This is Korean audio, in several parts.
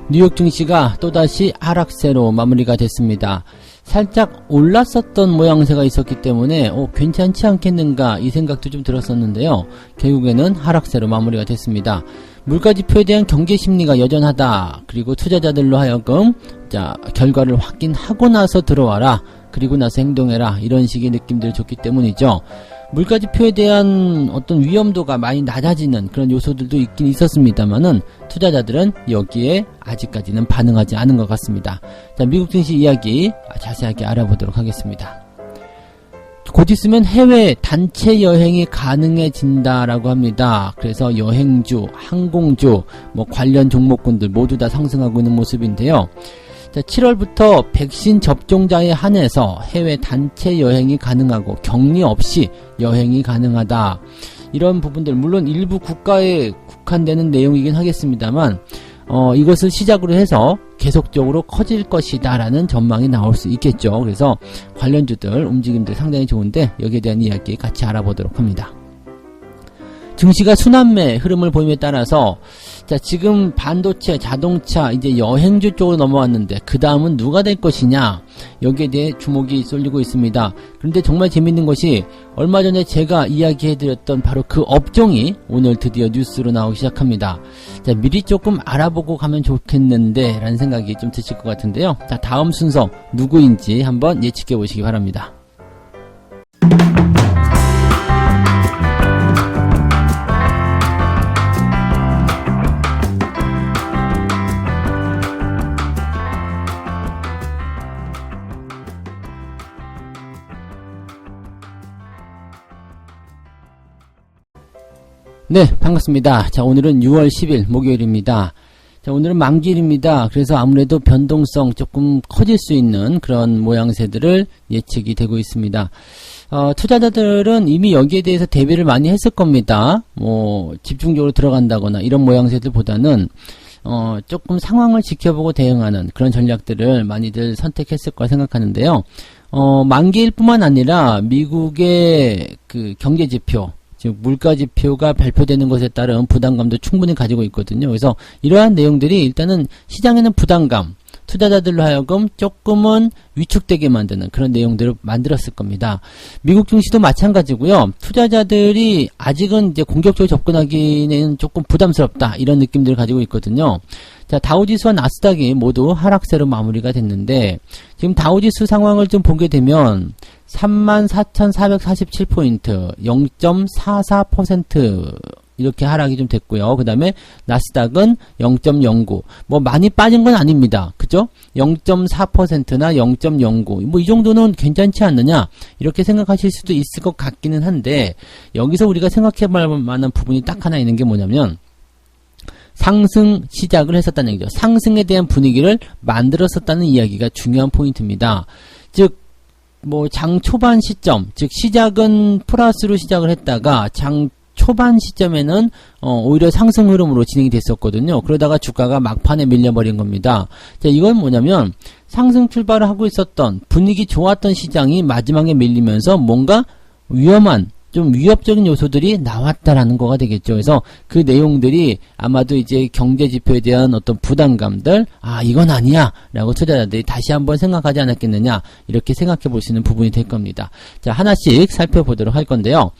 뉴욕 증시가 또다시 하락세로 마무리가 됐습니다. 살짝 올랐었던 모양새가 있었기 때문에 괜찮지 않겠는가 이 생각도 좀 들었었는데요. 결국에는 하락세로 마무리가 됐습니다. 물가지표에 대한 경계심리가 여전하다. 그리고 투자자들로 하여금 결과를 확인하고 나서 들어와라. 그리고 나서 행동해라. 이런 식의 느낌들을 줬기 때문이죠. 물가지표에 대한 어떤 위험도가 많이 낮아지는 그런 요소들도 있긴 있었습니다만은 투자자들은 여기에 아직까지는 반응하지 않은 것 같습니다. 자, 미국 증시 이야기 자세하게 알아보도록 하겠습니다. 곧 있으면 해외 단체 여행이 가능해진다라고 합니다. 그래서 여행주, 항공주, 관련 종목군들 모두 다 상승하고 있는 모습인데요. 자, 7월부터 백신 접종자에 한해서 해외 단체 여행이 가능하고 격리 없이 여행이 가능하다. 이런 부분들 물론 일부 국가에 국한되는 내용이긴 하겠습니다만 이것을 시작으로 해서 계속적으로 커질 것이다 라는 전망이 나올 수 있겠죠. 그래서 관련주들 움직임들 상당히 좋은데 여기에 대한 이야기 같이 알아보도록 합니다. 증시가 순환매 흐름을 보임에 따라서 지금 반도체, 자동차, 이제 여행주 쪽으로 넘어왔는데 그 다음은 누가 될 것이냐 여기에 대해 주목이 쏠리고 있습니다. 그런데 정말 재밌는 것이 얼마 전에 제가 이야기해드렸던 바로 그 업종이 오늘 드디어 뉴스로 나오기 시작합니다. 미리 조금 알아보고 가면 좋겠는데 라는 생각이 좀 드실 것 같은데요. 다음 순서 누구인지 한번 예측해 보시기 바랍니다. 네, 반갑습니다. 자, 오늘은 6월 10일 목요일입니다. 자, 오늘은 만기일입니다. 그래서 아무래도 변동성 조금 커질 수 있는 그런 모양새들을 예측이 되고 있습니다. 투자자들은 이미 여기에 대해서 대비를 많이 했을 겁니다. 집중적으로 들어간다거나 이런 모양새들보다는 조금 상황을 지켜보고 대응하는 그런 전략들을 많이들 선택했을 거라 생각하는데요. 만기일 뿐만 아니라 미국의 그 경제지표, 즉 물가지표가 발표되는 것에 따른 부담감도 충분히 가지고 있거든요. 그래서 이러한 내용들이 일단은 시장에는 부담감, 투자자들로 하여금 조금은 위축되게 만드는 그런 내용들을 만들었을 겁니다. 미국 증시도 마찬가지고요. 투자자들이 아직은 이제 공격적으로 접근하기는 조금 부담스럽다 이런 느낌들을 가지고 있거든요. 자, 다우지수와 나스닥이 모두 하락세로 마무리가 됐는데 지금 다우지수 상황을 좀 보게 되면 34,447포인트 0.44% 이렇게 하락이 좀 됐고요. 그 다음에 나스닥은 0.09 많이 빠진 건 아닙니다. 그죠? 0.4%나 0.09 이 정도는 괜찮지 않느냐 이렇게 생각하실 수도 있을 것 같기는 한데 여기서 우리가 생각해 볼 만한 부분이 딱 하나 있는 게 뭐냐면 상승 시작을 했었다는 얘기죠. 상승에 대한 분위기를 만들었었다는 이야기가 중요한 포인트입니다. 즉 장 초반 시점, 즉 시작은 플러스로 시작을 했다가 장 초반 시점에는 오히려 상승 흐름으로 진행이 됐었거든요. 그러다가 주가가 막판에 밀려버린 겁니다. 자, 이건 뭐냐면 상승 출발을 하고 있었던 분위기 좋았던 시장이 마지막에 밀리면서 뭔가 위험한 좀 위협적인 요소들이 나왔다라는 거가 되겠죠. 그래서 그 내용들이 아마도 이제 경제지표에 대한 어떤 부담감들, 이건 아니야 라고 투자자들이 다시 한번 생각하지 않았겠느냐 이렇게 생각해 볼 수 있는 부분이 될 겁니다. 자, 하나씩 살펴보도록 할 건데요.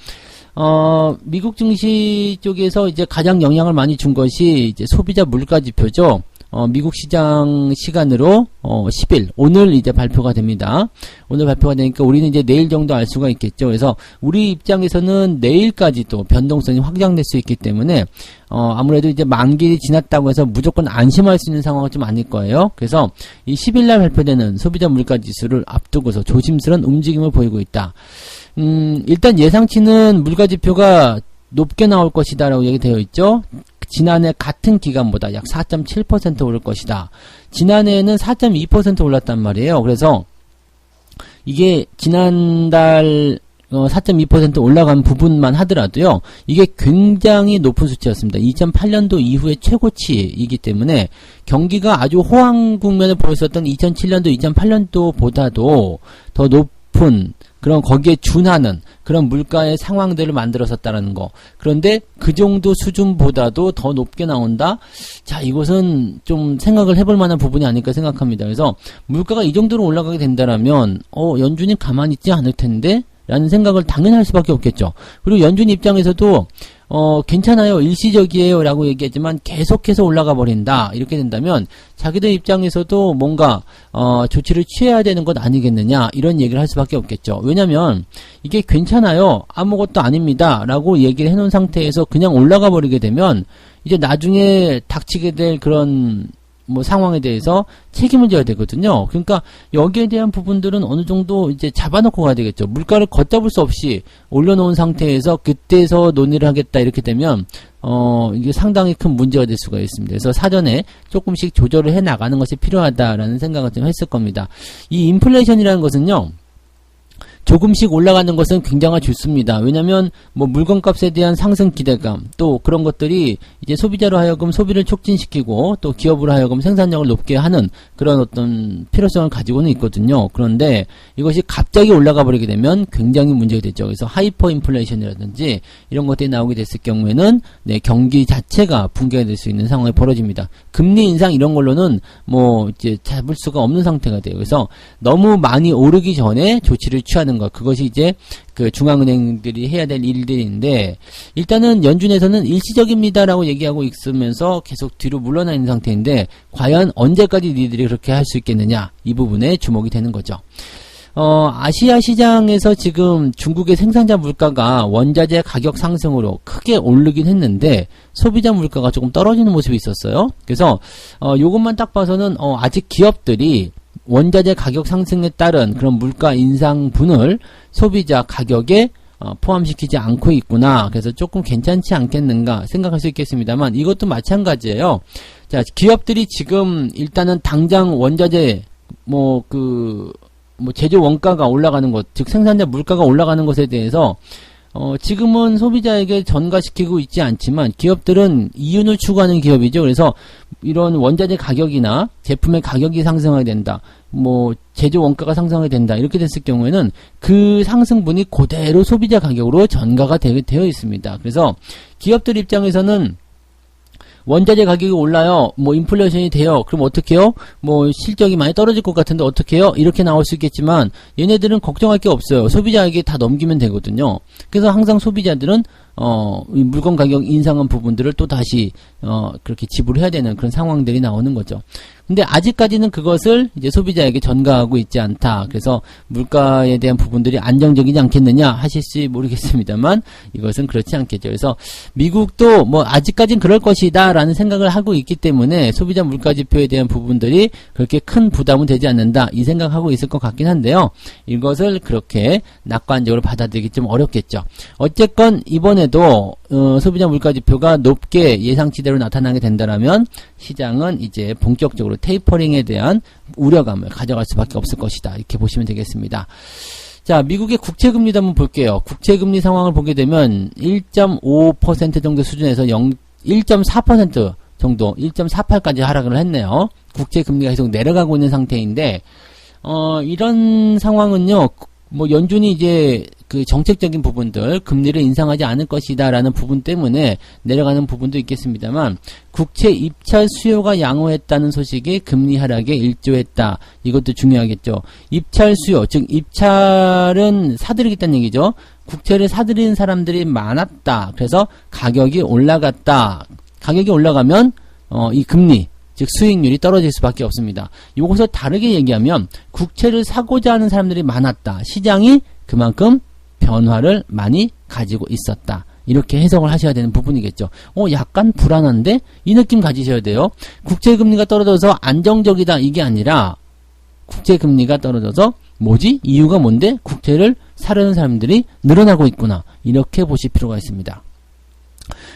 미국 증시 쪽에서 이제 가장 영향을 많이 준 것이 이제 소비자 물가 지표죠. 미국 시장 시간으로 10일 오늘 이제 발표가 됩니다. 오늘 발표가 되니까 우리는 이제 내일 정도 알 수가 있겠죠. 그래서 우리 입장에서는 내일까지도 변동성이 확장될 수 있기 때문에 아무래도 이제 만기일이 지났다고 해서 무조건 안심할 수 있는 상황은 좀 아닐 거예요. 그래서 이 10일날 발표되는 소비자 물가 지수를 앞두고서 조심스러운 움직임을 보이고 있다. 일단 예상치는 물가 지표가 높게 나올 것이다 라고 얘기되어 있죠. 지난해 같은 기간보다 약 4.7% 오를 것이다. 지난해에는 4.2% 올랐단 말이에요. 그래서 이게 지난달 4.2% 올라간 부분만 하더라도요. 이게 굉장히 높은 수치였습니다. 2008년도 이후의 최고치이기 때문에 경기가 아주 호황 국면을 보였었던 2007년도, 2008년도보다도 더 높은 그런 거기에 준하는 그런 물가의 상황들을 만들었었다는 거. 그런데 그 정도 수준보다도 더 높게 나온다? 자, 이것은 좀 생각을 해볼 만한 부분이 아닐까 생각합니다. 그래서 물가가 이 정도로 올라가게 된다라면 연준이 가만히 있지 않을 텐데? 라는 생각을 당연히 할 수밖에 없겠죠. 그리고 연준 입장에서도 괜찮아요, 일시적이에요 라고 얘기하지만 계속해서 올라가 버린다 이렇게 된다면 자기들 입장에서도 뭔가 조치를 취해야 되는 것 아니겠느냐 이런 얘기를 할 수밖에 없겠죠. 왜냐면 이게 괜찮아요, 아무것도 아닙니다 라고 얘기를 해놓은 상태에서 그냥 올라가 버리게 되면 이제 나중에 닥치게 될 그런 상황에 대해서 책임을 져야 되거든요. 그러니까 여기에 대한 부분들은 어느 정도 이제 잡아놓고 가야 되겠죠. 물가를 걷잡을 수 없이 올려놓은 상태에서 그때서 논의를 하겠다 이렇게 되면 이게 상당히 큰 문제가 될 수가 있습니다. 그래서 사전에 조금씩 조절을 해 나가는 것이 필요하다라는 생각을 좀 했을 겁니다. 이 인플레이션이라는 것은요, 조금씩 올라가는 것은 굉장히 좋습니다. 왜냐면 물건값에 대한 상승 기대감, 또 그런 것들이 이제 소비자로 하여금 소비를 촉진시키고 또 기업으로 하여금 생산력을 높게 하는 그런 어떤 필요성을 가지고는 있거든요. 그런데 이것이 갑자기 올라가 버리게 되면 굉장히 문제가 되죠. 그래서 하이퍼 인플레이션이라든지 이런 것들이 나오게 됐을 경우에는 경기 자체가 붕괴가 될 수 있는 상황이 벌어집니다. 금리 인상 이런 걸로는 이제 잡을 수가 없는 상태가 돼요. 그래서 너무 많이 오르기 전에 조치를 취하는 것, 그것이 이제 그 중앙은행들이 해야 될 일들인데, 일단은 연준에서는 일시적입니다라고 얘기하고 있으면서 계속 뒤로 물러나 있는 상태인데, 과연 언제까지 니들이 그렇게 할 수 있겠느냐, 이 부분에 주목이 되는 거죠. 아시아 시장에서 지금 중국의 생산자 물가가 원자재 가격 상승으로 크게 오르긴 했는데 소비자 물가가 조금 떨어지는 모습이 있었어요. 그래서 요것만 딱 봐서는 아직 기업들이 원자재 가격 상승에 따른 그런 물가 인상분을 소비자 가격에 포함시키지 않고 있구나. 그래서 조금 괜찮지 않겠는가 생각할 수 있겠습니다만, 이것도 마찬가지예요. 자, 기업들이 지금 일단은 당장 원자재 제조 원가가 올라가는 것, 즉 생산자 물가가 올라가는 것에 대해서 지금은 소비자에게 전가시키고 있지 않지만 기업들은 이윤을 추구하는 기업이죠. 그래서 이런 원자재 가격이나 제품의 가격이 상승하게 된다, 제조 원가가 상승하게 된다 이렇게 됐을 경우에는 그 상승분이 그대로 소비자 가격으로 전가가 되어 있습니다. 그래서 기업들 입장에서는 원자재 가격이 올라요, 인플레이션이 돼요, 그럼 어떡해요? 실적이 많이 떨어질 것 같은데 어떡해요? 이렇게 나올 수 있겠지만 얘네들은 걱정할 게 없어요. 소비자에게 다 넘기면 되거든요. 그래서 항상 소비자들은 이 물건 가격 인상한 부분들을 또 다시 그렇게 지불해야 되는 그런 상황들이 나오는 거죠. 근데 아직까지는 그것을 이제 소비자에게 전가하고 있지 않다. 그래서 물가에 대한 부분들이 안정적이지 않겠느냐 하실지 모르겠습니다만 이것은 그렇지 않겠죠. 그래서 미국도 아직까지는 그럴 것이다 라는 생각을 하고 있기 때문에 소비자 물가 지표에 대한 부분들이 그렇게 큰 부담은 되지 않는다 이 생각하고 있을 것 같긴 한데요. 이것을 그렇게 낙관적으로 받아들이기 좀 어렵겠죠. 어쨌건 이번에도 소비자 물가 지표가 높게 예상치대로 나타나게 된다면 시장은 이제 본격적으로 테이퍼링에 대한 우려감을 가져갈 수밖에 없을 것이다 이렇게 보시면 되겠습니다. 자, 미국의 국채금리도 한번 볼게요. 국채금리 상황을 보게 되면 1.5% 정도 수준에서 1.4% 정도 1.48까지 하락을 했네요. 국채금리가 계속 내려가고 있는 상태인데 이런 상황은요, 연준이 이제 그 정책적인 부분들, 금리를 인상하지 않을 것이다라는 부분 때문에 내려가는 부분도 있겠습니다만, 국채 입찰 수요가 양호했다는 소식이 금리 하락에 일조했다. 이것도 중요하겠죠. 입찰 수요, 즉 입찰은 사들이겠다는 얘기죠. 국채를 사들이는 사람들이 많았다. 그래서 가격이 올라갔다. 가격이 올라가면 이 금리, 즉 수익률이 떨어질 수밖에 없습니다. 이것을 다르게 얘기하면 국채를 사고자 하는 사람들이 많았다. 시장이 그만큼 변화를 많이 가지고 있었다. 이렇게 해석을 하셔야 되는 부분이겠죠. 약간 불안한데? 이 느낌 가지셔야 돼요. 국채금리가 떨어져서 안정적이다 이게 아니라 국채금리가 떨어져서 이유가 뭔데? 국채를 사려는 사람들이 늘어나고 있구나. 이렇게 보실 필요가 있습니다.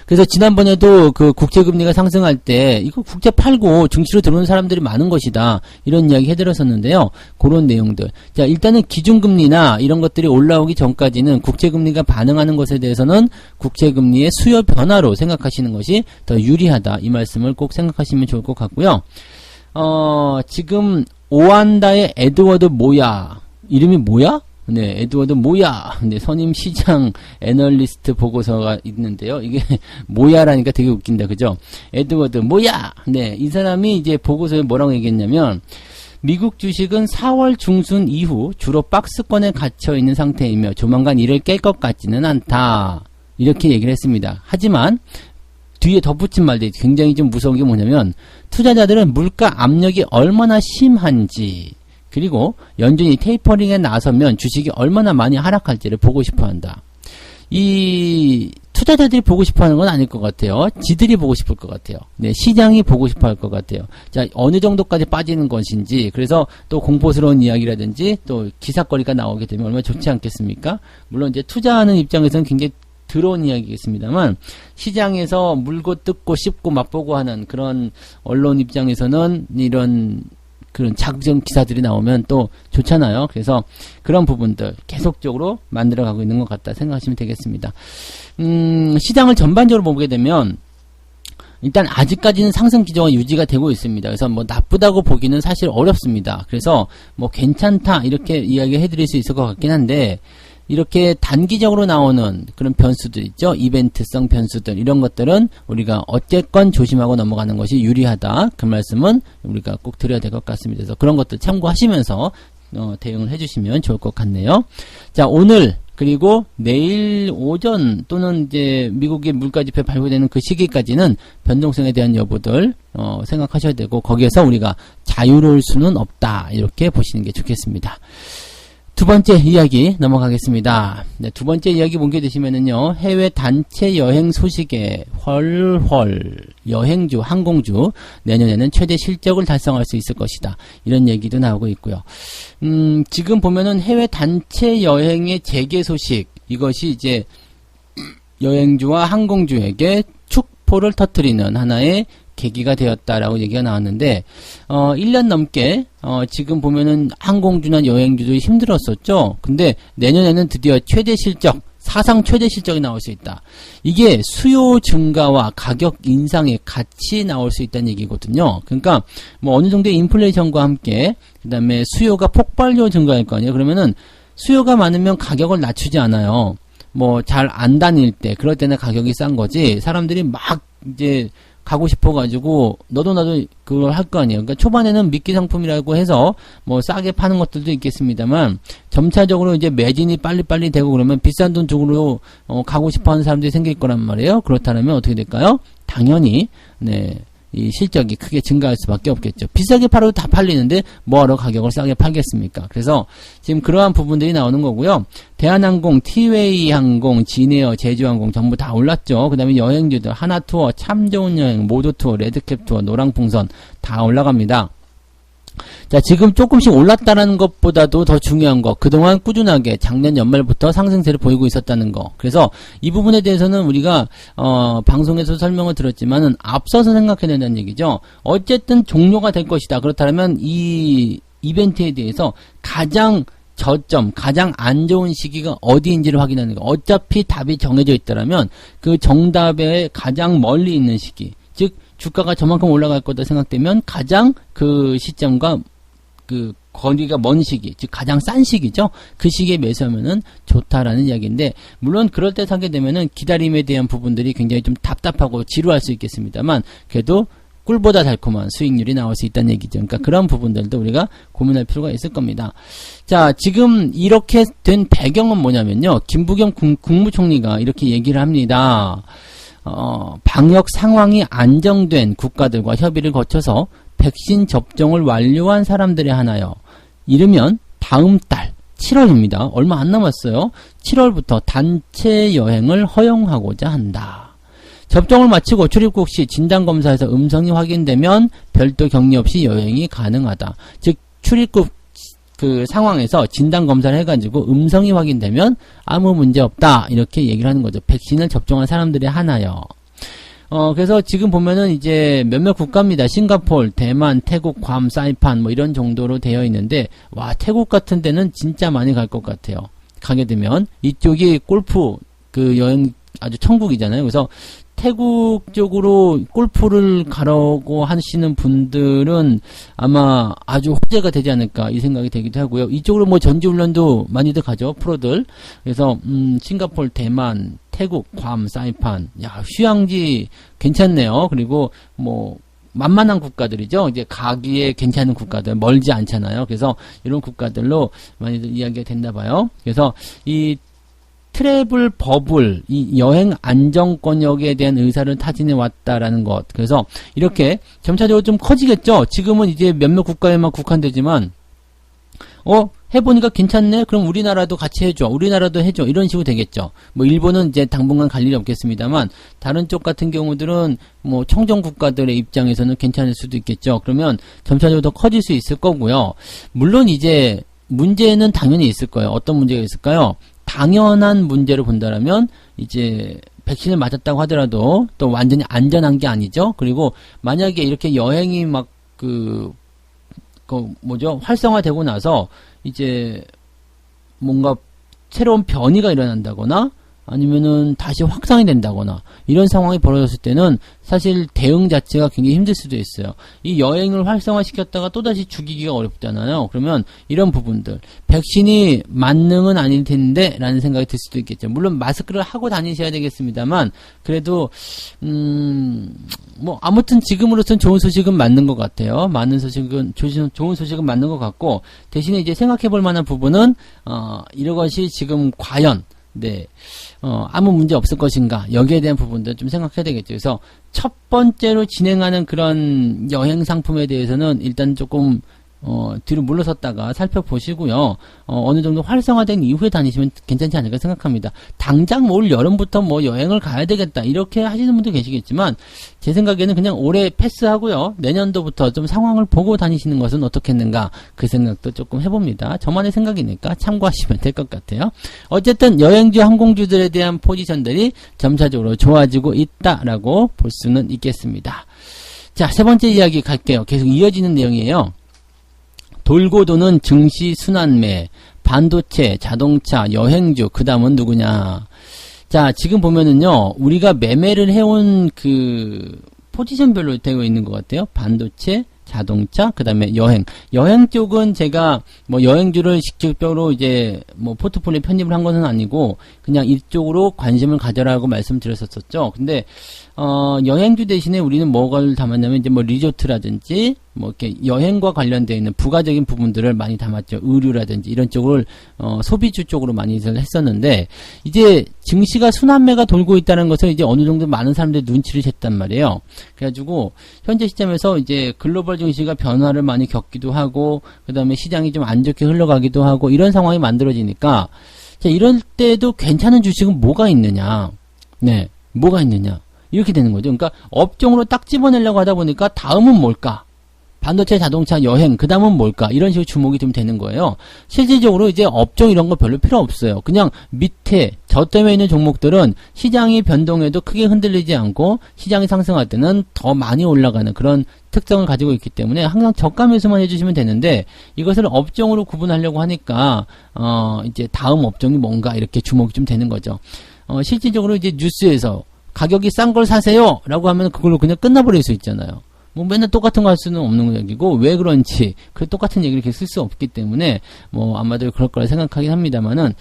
그래서 지난번에도 그 국채금리가 상승할 때 이거 국채 팔고 증시로 들어오는 사람들이 많은 것이다 이런 이야기 해드렸었는데요. 그런 내용들. 자, 일단은 기준금리나 이런 것들이 올라오기 전까지는 국채금리가 반응하는 것에 대해서는 국채금리의 수요 변화로 생각하시는 것이 더 유리하다 이 말씀을 꼭 생각하시면 좋을 것 같고요. 지금 오한다의 에드워드 모야, 이름이 뭐야? 네, 에드워드 뭐야? 네, 선임 시장 애널리스트 보고서가 있는데요. 이게 뭐야라니까 되게 웃긴다, 그죠? 에드워드 뭐야? 네, 이 사람이 이제 보고서에 뭐라고 얘기했냐면, 미국 주식은 4월 중순 이후 주로 박스권에 갇혀 있는 상태이며 조만간 이를 깰 것 같지는 않다. 이렇게 얘기를 했습니다. 하지만 뒤에 덧붙인 말들이 굉장히 좀 무서운 게 뭐냐면, 투자자들은 물가 압력이 얼마나 심한지, 그리고 연준이 테이퍼링에 나서면 주식이 얼마나 많이 하락할지를 보고 싶어 한다. 이 투자자들이 보고 싶어 하는 건 아닐 것 같아요. 지들이 보고 싶을 것 같아요. 네, 시장이 보고 싶어 할 것 같아요. 자, 어느 정도까지 빠지는 것인지, 그래서 또 공포스러운 이야기라든지 또 기사거리가 나오게 되면 얼마나 좋지 않겠습니까? 물론 이제 투자하는 입장에서는 굉장히 더러운 이야기겠습니다만, 시장에서 물고 뜯고 씹고 맛보고 하는 그런 언론 입장에서는 이런 그런 자극적 기사들이 나오면 또 좋잖아요. 그래서 그런 부분들 계속적으로 만들어가고 있는 것 같다 생각하시면 되겠습니다. 시장을 전반적으로 보게 되면 일단 아직까지는 상승 기조가 유지가 되고 있습니다. 그래서 뭐 나쁘다고 보기는 사실 어렵습니다. 그래서 뭐 괜찮다 이렇게 이야기해 드릴 수 있을 것 같긴 한데, 이렇게 단기적으로 나오는 그런 변수들 있죠. 이벤트성 변수들, 이런 것들은 우리가 어쨌건 조심하고 넘어가는 것이 유리하다. 그 말씀은 우리가 꼭 드려야 될 것 같습니다. 그래서 그런 것들 참고하시면서 대응을 해주시면 좋을 것 같네요. 자, 오늘 그리고 내일 오전 또는 이제 미국의 물가지표 발표되는 그 시기까지는 변동성에 대한 여부들 생각하셔야 되고, 거기에서 우리가 자유로울 수는 없다, 이렇게 보시는 게 좋겠습니다. 두 번째 이야기 넘어가겠습니다. 네, 두 번째 이야기 보게 되시면은요, 해외 단체 여행 소식에 헐헐 여행주, 항공주 내년에는 최대 실적을 달성할 수 있을 것이다. 이런 얘기도 나오고 있고요. 지금 보면은 해외 단체 여행의 재개 소식, 이것이 이제 여행주와 항공주에게 축포를 터뜨리는 하나의 계기가 되었다라고 얘기가 나왔는데, 1년 넘게, 지금 보면은 항공주나 여행주도 힘들었었죠. 근데 내년에는 드디어 최대 실적, 사상 최대 실적이 나올 수 있다. 이게 수요 증가와 가격 인상에 같이 나올 수 있다는 얘기거든요. 그러니까, 뭐 어느 정도의 인플레이션과 함께, 그 다음에 수요가 폭발적으로 증가할 거 아니에요. 그러면은 수요가 많으면 가격을 낮추지 않아요. 뭐 잘 안 다닐 때, 그럴 때는 가격이 싼 거지, 사람들이 막 이제 가고 싶어가지고 너도 나도 그걸 할 거 아니에요. 그러니까 초반에는 미끼 상품이라고 해서 뭐 싸게 파는 것들도 있겠습니다만, 점차적으로 이제 매진이 빨리빨리 되고 그러면 비싼 돈 쪽으로 가고 싶어하는 사람들이 생길 거란 말이에요. 그렇다면 어떻게 될까요? 당연히 이 실적이 크게 증가할 수밖에 없겠죠. 비싸게 팔아도 다 팔리는데 뭐하러 가격을 싸게 팔겠습니까? 그래서 지금 그러한 부분들이 나오는 거고요. 대한항공, 티웨이 항공, 진에어, 제주항공 전부 다 올랐죠. 그 다음에 여행주들 하나투어, 참 좋은 여행, 모두투어, 레드캡투어, 노랑풍선 다 올라갑니다. 자, 지금 조금씩 올랐다는 것보다도 더 중요한 거, 그동안 꾸준하게 작년 연말부터 상승세를 보이고 있었다는 거. 그래서 이 부분에 대해서는 우리가 방송에서 설명을 들었지만은 앞서서 생각해야 된다는 얘기죠. 어쨌든 종료가 될 것이다. 그렇다면 이 이벤트에 대해서 가장 저점, 가장 안 좋은 시기가 어디인지를 확인하는 거. 어차피 답이 정해져 있더라면 그 정답에 가장 멀리 있는 시기, 즉 주가가 저만큼 올라갈 거다 생각되면 가장 그 시점과 그 거리가 먼 시기, 즉 가장 싼 시기죠. 그 시기에 매수하면은 좋다라는 이야기인데, 물론 그럴 때 사게 되면은 기다림에 대한 부분들이 굉장히 좀 답답하고 지루할 수 있겠습니다만, 그래도 꿀보다 달콤한 수익률이 나올 수 있다는 얘기죠. 그러니까 그런 부분들도 우리가 고민할 필요가 있을 겁니다. 자, 지금 이렇게 된 배경은 뭐냐면요, 김부겸 국무총리가 이렇게 얘기를 합니다. 방역 상황이 안정된 국가들과 협의를 거쳐서 백신 접종을 완료한 사람들에 한하여 이르면 다음 달 7월입니다. 얼마 안 남았어요. 7월부터 단체 여행을 허용하고자 한다. 접종을 마치고 출입국 시 진단검사에서 음성이 확인되면 별도 격리 없이 여행이 가능하다. 즉 출입국 그 상황에서 진단검사를 해가지고 음성이 확인되면 아무 문제 없다, 이렇게 얘기를 하는 거죠. 백신을 접종한 사람들에 한하여. 그래서 지금 보면은 이제 몇몇 국가입니다. 싱가포르, 대만, 태국, 괌, 사이판 뭐 이런 정도로 되어 있는데, 와, 태국 같은 데는 진짜 많이 갈 것 같아요. 가게 되면 이쪽이 골프 그 여행 아주 천국이잖아요. 그래서 태국 쪽으로 골프를 가려고 하시는 분들은 아마 아주 호재가 되지 않을까 이 생각이 되기도 하고요. 이쪽으로 뭐 전지훈련도 많이들 가죠, 프로들. 그래서 싱가포르, 대만, 태국, 괌, 사이판, 야, 휴양지 괜찮네요. 그리고 뭐 만만한 국가들이죠. 이제 가기에 괜찮은 국가들, 멀지 않잖아요. 그래서 이런 국가들로 많이들 이야기가 됐나 봐요. 그래서 이 트래블 버블, 이 여행 안정권역에 대한 의사를 타진해 왔다라는 것. 그래서 이렇게 점차적으로 좀 커지겠죠. 지금은 이제 몇몇 국가에만 국한되지만, 해보니까 괜찮네? 그럼 우리나라도 같이 해줘. 우리나라도 해줘. 이런 식으로 되겠죠. 뭐, 일본은 이제 당분간 갈 일이 없겠습니다만, 다른 쪽 같은 경우들은 뭐, 청정 국가들의 입장에서는 괜찮을 수도 있겠죠. 그러면 점차적으로 더 커질 수 있을 거고요. 물론 이제, 문제는 당연히 있을 거예요. 어떤 문제가 있을까요? 당연한 문제를 본다라면 이제 백신을 맞았다고 하더라도 또 완전히 안전한 게 아니죠. 그리고 만약에 이렇게 여행이 막 활성화되고 나서 이제 뭔가 새로운 변이가 일어난다거나 아니면은 다시 확산이 된다거나 이런 상황이 벌어졌을 때는 사실 대응 자체가 굉장히 힘들 수도 있어요. 이 여행을 활성화시켰다가 또다시 죽이기가 어렵잖아요. 그러면 이런 부분들 백신이 만능은 아닐 텐데 라는 생각이 들 수도 있겠죠. 물론 마스크를 하고 다니셔야 되겠습니다만 그래도 뭐 아무튼 지금으로선 좋은 소식은 맞는 것 같아요. 좋은 소식은 맞는 것 같고 대신에 이제 생각해 볼 만한 부분은 이것이 지금 과연 아무 문제 없을 것인가 여기에 대한 부분도 좀 생각해야 되겠죠. 그래서 첫 번째로 진행하는 그런 여행 상품에 대해서는 일단 조금 뒤로 물러섰다가 살펴보시고요. 어느 정도 활성화된 이후에 다니시면 괜찮지 않을까 생각합니다. 당장 올 여름부터 뭐 여행을 가야 되겠다 이렇게 하시는 분도 계시겠지만 제 생각에는 그냥 올해 패스하고요. 내년도부터 좀 상황을 보고 다니시는 것은 어떻겠는가 그 생각도 조금 해봅니다. 저만의 생각이니까 참고하시면 될 것 같아요. 어쨌든 여행주 항공주들에 대한 포지션들이 점차적으로 좋아지고 있다라고 볼 수는 있겠습니다. 자, 세 번째 이야기 갈게요. 계속 이어지는 내용이에요. 돌고 도는 증시 순환매, 반도체, 자동차, 여행주, 그 다음은 누구냐. 자, 지금 보면은요, 우리가 매매를 해온 그, 포지션별로 되어 있는 것 같아요. 반도체, 자동차, 그 다음에 여행. 여행 쪽은 제가 뭐 여행주를 직접적으로 이제 뭐 포트폴리오 편입을 한 것은 아니고, 그냥 이쪽으로 관심을 가져라고 말씀드렸었죠. 근데, 여행주 대신에 우리는 뭐를 담았냐면 이제 뭐 리조트라든지 뭐 이렇게 여행과 관련되어 있는 부가적인 부분들을 많이 담았죠. 의류라든지 이런 쪽을 소비주 쪽으로 많이 했었는데 이제 증시가 순환매가 돌고 있다는 것을 이제 어느 정도 많은 사람들이 눈치를 챘단 말이에요. 그래가지고 현재 시점에서 이제 글로벌 증시가 변화를 많이 겪기도 하고 그 다음에 시장이 좀 안 좋게 흘러가기도 하고 이런 상황이 만들어지니까 자, 이럴 때도 괜찮은 주식은 뭐가 있느냐? 뭐가 있느냐? 이렇게 되는 거죠. 그러니까 업종으로 딱 집어내려고 하다 보니까 다음은 뭘까? 반도체, 자동차, 여행, 그 다음은 뭘까? 이런 식으로 주목이 좀 되는 거예요. 실질적으로 이제 업종 이런 거 별로 필요 없어요. 그냥 밑에 저점에 있는 종목들은 시장이 변동해도 크게 흔들리지 않고 시장이 상승할 때는 더 많이 올라가는 그런 특성을 가지고 있기 때문에 항상 저가 매수만 해주시면 되는데 이것을 업종으로 구분하려고 하니까 이제 다음 업종이 뭔가 이렇게 주목이 좀 되는 거죠. 실질적으로 이제 뉴스에서 가격이 싼 걸 사세요! 라고 하면 그걸로 그냥 끝나버릴 수 있잖아요. 뭐 맨날 똑같은 거 할 수는 없는 얘기고 왜 그런지 그 똑같은 얘기를 이렇게 쓸 수 없기 때문에 뭐 아마도 그럴 거라 생각하긴 합니다만은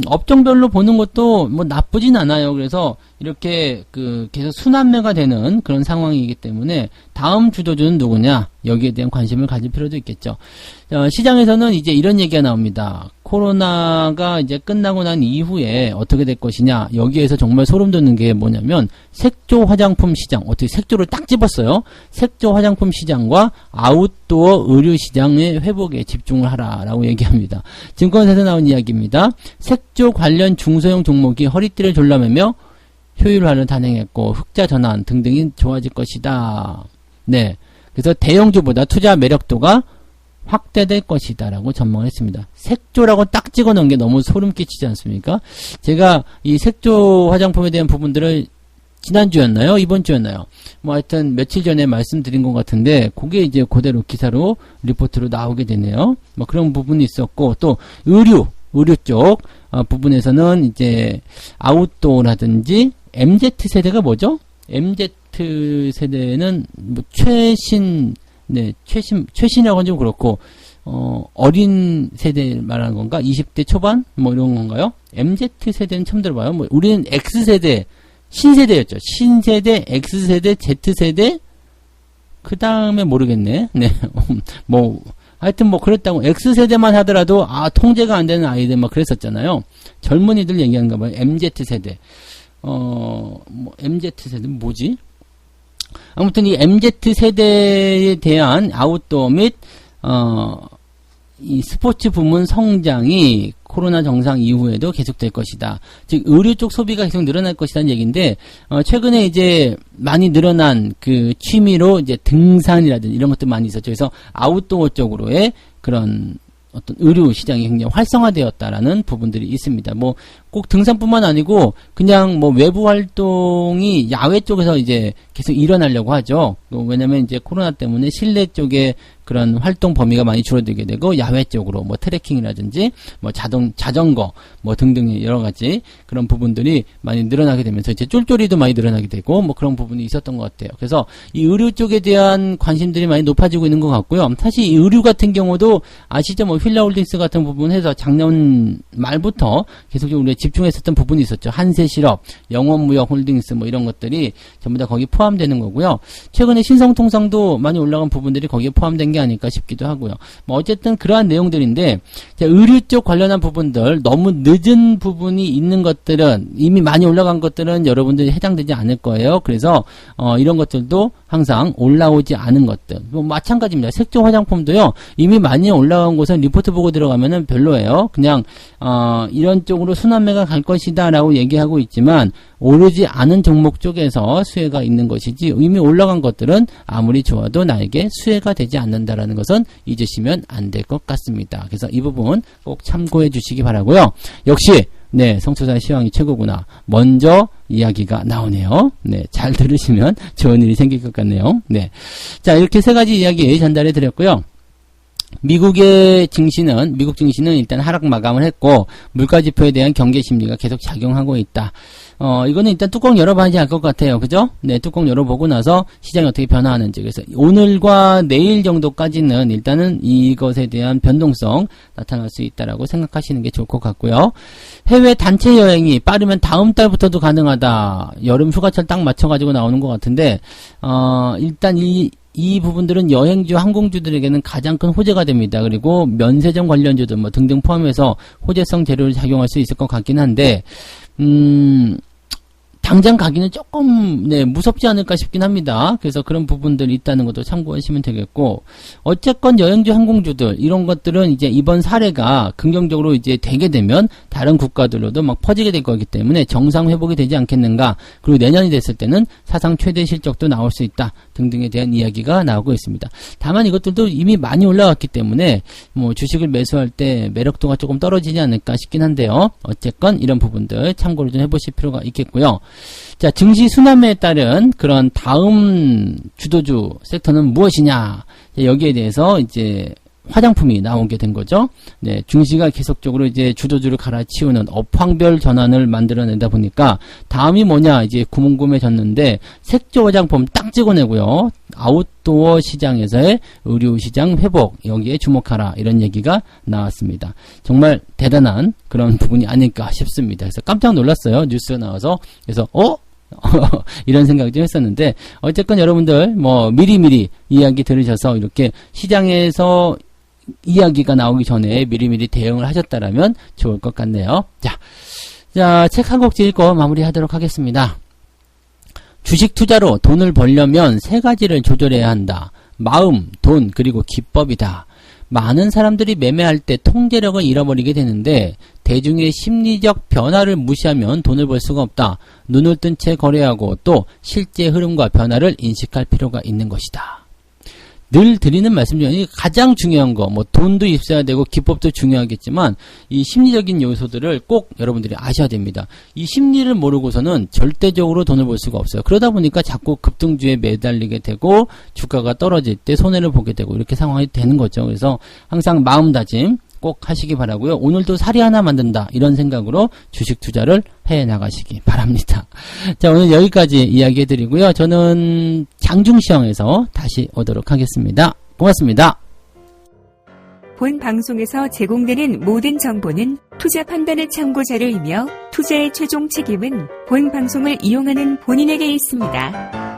업종별로 보는 것도 뭐 나쁘진 않아요. 그래서 이렇게 계속 순환매가 되는 그런 상황이기 때문에 다음 주도주는 누구냐 여기에 대한 관심을 가질 필요도 있겠죠. 시장에서는 이제 이런 얘기가 나옵니다. 코로나가 이제 끝나고 난 이후에 어떻게 될 것이냐 여기에서 정말 소름 돋는 게 뭐냐면 색조 화장품 시장 어떻게 색조를 딱 집었어요. 색조 화장품 시장과 아웃도어 의류 시장의 회복에 집중을 하라라고 얘기합니다. 증권사에서 나온 이야기입니다. 색조 관련 중소형 종목이 허리띠를 졸라매며 효율화를 단행했고 흑자 전환 등등이 좋아질 것이다. 그래서 대형주보다 투자 매력도가 확대될 것이다 라고 전망을 했습니다. 색조라고 딱 찍어 놓은 게 너무 소름 끼치지 않습니까? 제가 이 색조 화장품에 대한 부분들을 지난주였나요? 이번주였나요? 뭐 하여튼 며칠 전에 말씀드린 것 같은데 그게 이제 그대로 기사로 리포트로 나오게 되네요. 뭐 그런 부분이 있었고 또 의류 의류 쪽 부분에서는 이제 아웃도어라든지 MZ세대가 뭐죠? MZ세대는 뭐 최신이라고 하면 좀 그렇고, 어린 세대 말하는 건가? 20대 초반? 뭐 이런 건가요? MZ세대는 처음 들어봐요. 뭐, 우리는 X세대, 신세대였죠. 신세대, X세대, Z세대, 그 다음에 모르겠네. 네. 하여튼 그랬다고. X세대만 하더라도, 통제가 안 되는 아이들 막 그랬었잖아요. 젊은이들 얘기하는가 봐요. MZ세대. MZ세대 뭐지? 아무튼 이 MZ세대에 대한 아웃도어 및, 이 스포츠 부문 성장이 코로나 정상 이후에도 계속될 것이다. 즉, 의류 쪽 소비가 계속 늘어날 것이라는 얘기인데, 최근에 이제 많이 늘어난 그 취미로 이제 등산이라든지 이런 것도 많이 있었죠. 그래서 아웃도어 쪽으로의 그런 어떤 의류 시장이 굉장히 활성화되었다라는 부분들이 있습니다. 꼭 등산뿐만 아니고 그냥 외부 활동이 야외 쪽에서 이제 계속 일어나려고 하죠. 왜냐면 이제 코로나 때문에 실내 쪽에 그런 활동 범위가 많이 줄어들게 되고 야외 쪽으로 트레킹이라든지 자전거 등등 여러 가지 그런 부분들이 많이 늘어나게 되면서 이제 쫄쫄이도 많이 늘어나게 되고 그런 부분이 있었던 것 같아요. 그래서 이 의류 쪽에 대한 관심들이 많이 높아지고 있는 것 같고요. 사실 이 의류 같은 경우도 아시죠? 휠라홀딩스 같은 부분에서 작년 말부터 계속적으로 우리가 집중했었던 부분이 있었죠. 한세실업, 영원무역홀딩스 이런 것들이 전부 다 거기 포함되는 거고요. 최근에 신성통상도 많이 올라간 부분들이 거기에 포함된 게 아닐까 싶기도 하고요. 어쨌든 그러한 내용들인데 의류 쪽 관련한 부분들 너무 늦은 부분이 있는 것들은 이미 많이 올라간 것들은 여러분들이 해당되지 않을 거예요. 그래서 이런 것들도 항상 올라오지 않은 것들 마찬가지입니다. 색조 화장품도요. 이미 많이 올라간 곳은 리포트 보고 들어가면은 별로예요. 그냥 이런 쪽으로 순환매가 갈 것이다 라고 얘기하고 있지만 오르지 않은 종목 쪽에서 수혜가 있는 것이지 이미 올라간 것들은 아무리 좋아도 나에게 수혜가 되지 않는다라는 것은 잊으시면 안 될 것 같습니다. 그래서 이 부분 꼭 참고해 주시기 바라고요. 역시 성투사의 시황이 최고구나. 먼저 이야기가 나오네요. 잘 들으시면 좋은 일이 생길 것 같네요. 자, 이렇게 세 가지 이야기 전달해 드렸고요. 미국 증시는 일단 하락 마감을 했고, 물가지표에 대한 경계 심리가 계속 작용하고 있다. 이거는 일단 뚜껑 열어봐야지 알 것 같아요. 그죠? 뚜껑 열어보고 나서 시장이 어떻게 변화하는지. 그래서 오늘과 내일 정도까지는 일단은 이것에 대한 변동성 나타날 수 있다라고 생각하시는 게 좋을 것 같고요. 해외 단체 여행이 빠르면 다음 달부터도 가능하다. 여름 휴가철 딱 맞춰가지고 나오는 것 같은데, 일단 이 부분들은 여행주, 항공주들에게는 가장 큰 호재가 됩니다. 그리고 면세점 관련주들 등등 포함해서 호재성 재료를 작용할 수 있을 것 같긴 한데, 당장 가기는 조금 무섭지 않을까 싶긴 합니다. 그래서 그런 부분들이 있다는 것도 참고하시면 되겠고, 어쨌건 여행주 항공주들 이런 것들은 이제 이번 사례가 긍정적으로 이제 되게 되면 다른 국가들로도 퍼지게 될 거기 때문에 정상 회복이 되지 않겠는가. 그리고 내년이 됐을 때는 사상 최대 실적도 나올 수 있다 등등에 대한 이야기가 나오고 있습니다. 다만 이것들도 이미 많이 올라왔기 때문에 주식을 매수할 때 매력도가 조금 떨어지지 않을까 싶긴 한데요. 어쨌건 이런 부분들 참고를 좀 해보실 필요가 있겠고요. 자, 증시 순환매에 따른 그런 다음 주도주 섹터는 무엇이냐? 여기에 대해서 이제 화장품이 나오게 된 거죠. 증시가 계속적으로 이제 주도주를 갈아치우는 업황별 전환을 만들어내다 보니까 다음이 뭐냐? 이제 궁금해졌는데 색조 화장품 딱 찍어내고요. 아웃도어 시장에서의 의류 시장 회복 여기에 주목하라 이런 얘기가 나왔습니다. 정말 대단한 그런 부분이 아닐까 싶습니다. 그래서 깜짝 놀랐어요. 뉴스가 나와서. 그래서 이런 생각이 좀 했었는데 어쨌건 여러분들 미리미리 이야기 들으셔서 이렇게 시장에서 이야기가 나오기 전에 미리미리 대응을 하셨다라면 좋을 것 같네요. 자, 책 한 곡 읽고 마무리하도록 하겠습니다. 주식 투자로 돈을 벌려면 세 가지를 조절해야 한다. 마음, 돈, 그리고 기법이다. 많은 사람들이 매매할 때 통제력을 잃어버리게 되는데 대중의 심리적 변화를 무시하면 돈을 벌 수가 없다. 눈을 뜬 채 거래하고 또 실제 흐름과 변화를 인식할 필요가 있는 것이다. 늘 드리는 말씀 중에 가장 중요한 거, 돈도 있어야 되고 기법도 중요하겠지만 이 심리적인 요소들을 꼭 여러분들이 아셔야 됩니다. 이 심리를 모르고서는 절대적으로 돈을 벌 수가 없어요. 그러다 보니까 자꾸 급등주에 매달리게 되고 주가가 떨어질 때 손해를 보게 되고 이렇게 상황이 되는 거죠. 그래서 항상 마음다짐, 꼭 하시기 바라고요. 오늘도 사리 하나 만든다 이런 생각으로 주식 투자를 해 나가시기 바랍니다. 자, 오늘 여기까지 이야기 해드리고요. 저는 장중시황에서 다시 오도록 하겠습니다. 고맙습니다. 본 방송에서 제공되는 모든 정보는 투자 판단의 참고 자료이며 투자의 최종 책임은 본 방송을 이용하는 본인에게 있습니다.